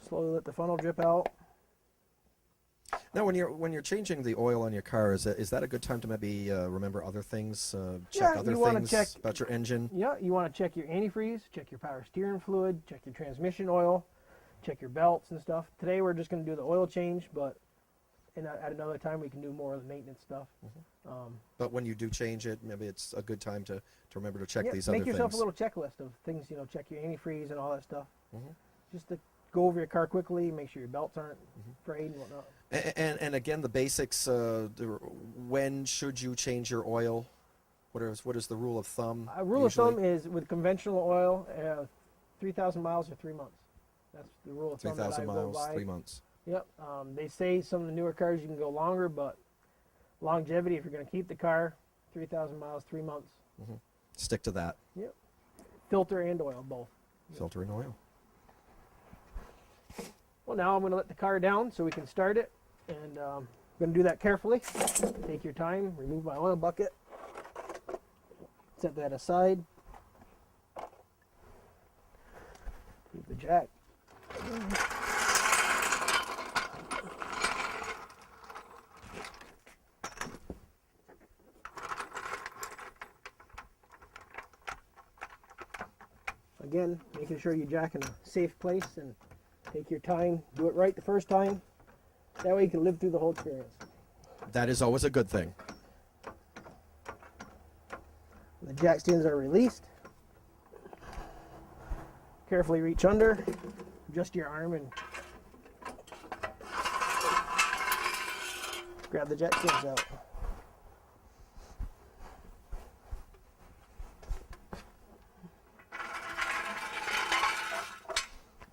Slowly let the funnel drip out. Now, when you're changing the oil on your car, is that a good time to maybe remember other things, check Yeah, other you wanna things check- about your engine? Yeah, you want to check your antifreeze, check your power steering fluid, check your transmission oil, check your belts and stuff. Today we're just going to do the oil change, but at another time we can do more of the maintenance stuff. But when you do change it, maybe it's a good time to remember to check Yeah, these other make things. yourself a little checklist of things, check your antifreeze and all that stuff. Mhm. Just to go over your car quickly, make sure your belts aren't frayed and whatnot. And again, the basics. When should you change your oil? What is the rule of thumb? Rule of usually? thumb is with conventional oil, 3,000 miles or 3 months. That's the rule of thumb that I 3,000 go miles, by. 3 months. Yep. They say some of the newer cars you can go longer, but longevity, if you're going to keep the car, 3,000 miles, 3 months. Stick to that. Yep. Filter and oil, both. Filter and oil. Well, now I'm going to let the car down so we can start it. And I'm going to do that carefully. Take your time. Remove my oil bucket. Set that aside. Move the jack. Again, making sure you jack in a safe place and take your time. Do it right the first time. That way you can live through the whole experience. That is always a good thing. The jack stands are released. Carefully reach under, adjust your arm, and grab the jack stands out.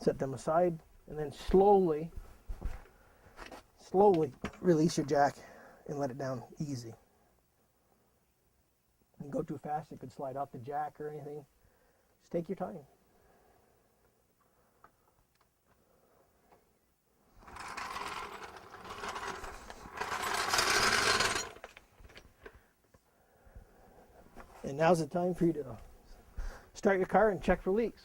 Set them aside, and then slowly release your jack and let it down easy. You go too fast, it could slide off the jack or anything. Just take your time. And now's the time for you to start your car and check for leaks.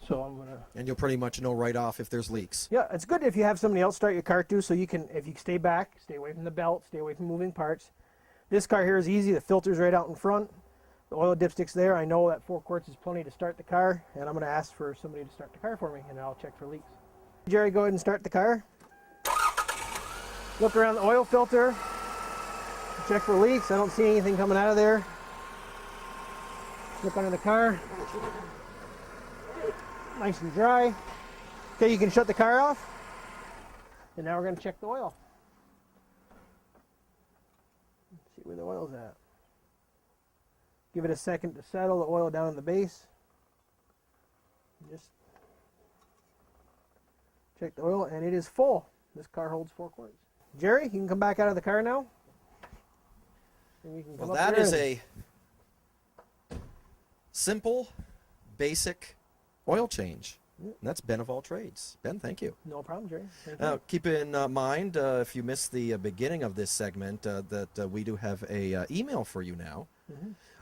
So I'm gonna. And you'll pretty much know right off if there's leaks. Yeah, it's good if you have somebody else start your car too, so you can, if you stay back, stay away from the belt, stay away from moving parts. This car here is easy. The filter's right out in front. The oil dipstick's there. I know that 4 quarts is plenty to start the car, and I'm going to ask for somebody to start the car for me, and I'll check for leaks. Jerry, go ahead and start the car. Look around the oil filter. Check for leaks. I don't see anything coming out of there. Look under the car. Nice and dry. Okay, you can shut the car off. And now we're going to check the oil. See where the oil's at. Give it a second to settle the oil down in the base. Just check the oil, and it is full. This car holds 4 quarts. Jerry, you can come back out of the car now. And you can come Well, up that here is and- a simple, basic oil change. And that's Ben of all trades. Ben, thank you. No problem, Jerry. Thank you. Now, keep in mind, if you missed the beginning of this segment, that we do have a email for you now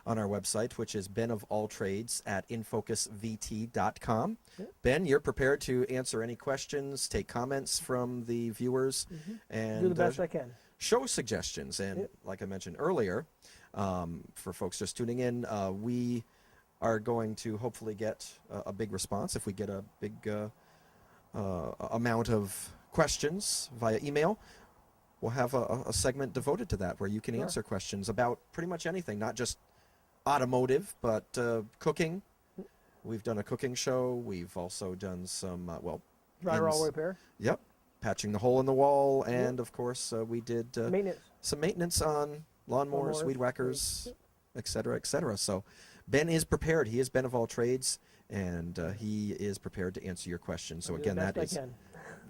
on our website, which is benofalltrades@infocusvt.com. Ben, you're prepared to answer any questions, take comments from the viewers, and Do the best I can. show suggestions. And like I mentioned earlier, for folks just tuning in, we are going to hopefully get a big response if we get a big amount of questions via email. We'll have a segment devoted to that where you can answer questions about pretty much anything, not just automotive, but cooking. We've done a cooking show. We've also done some, Drywall repair. Yep. Patching the hole in the wall. And, of course, we did Maintenance. some maintenance on lawnmowers, weed whackers, et cetera, et cetera. So Ben is prepared. He is Ben of all trades, and he is prepared to answer your questions. So, I'll do again, the best that is... I can.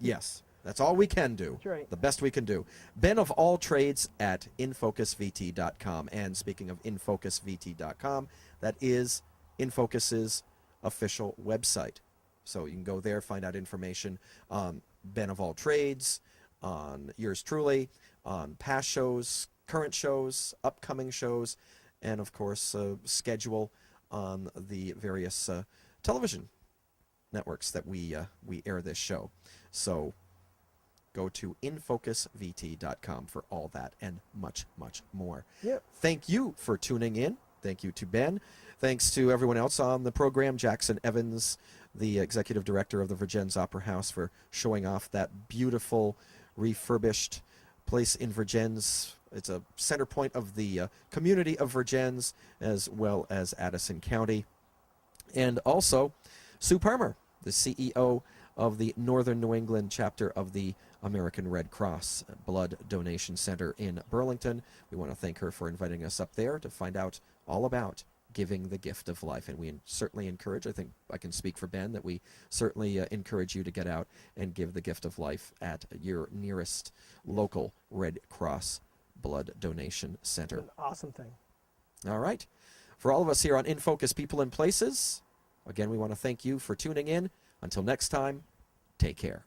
Yes, that's all we can do. That's right. The best we can do. Ben of all trades at INFOcusVT.com. And speaking of INFOcusVT.com, that is INFOcus's official website. So you can go there, find out information on Ben of all trades, on yours truly, on past shows, current shows, upcoming shows, and of course schedule on the various television networks that we air this show. So go to INFOcusVT.com for all that and much, much more. Yep. Thank you for tuning in. Thank you to Ben. Thanks to everyone else on the program, Jackson Evans, the executive director of the Vergennes Opera House, for showing off that beautiful, refurbished place in Vergennes. It's a center point of the community of Vergennes, as well as Addison County. And also, Sue Parmer, the CEO of the Northern New England chapter of the American Red Cross Blood Donation Center in Burlington. We want to thank her for inviting us up there to find out all about giving the gift of life. And we certainly encourage, I think I can speak for Ben, that we certainly encourage you to get out and give the gift of life at your nearest local Red Cross Blood Donation Center. It's an awesome thing. All right. For all of us here on InFocus People and Places, again, we want to thank you for tuning in. Until next time, take care.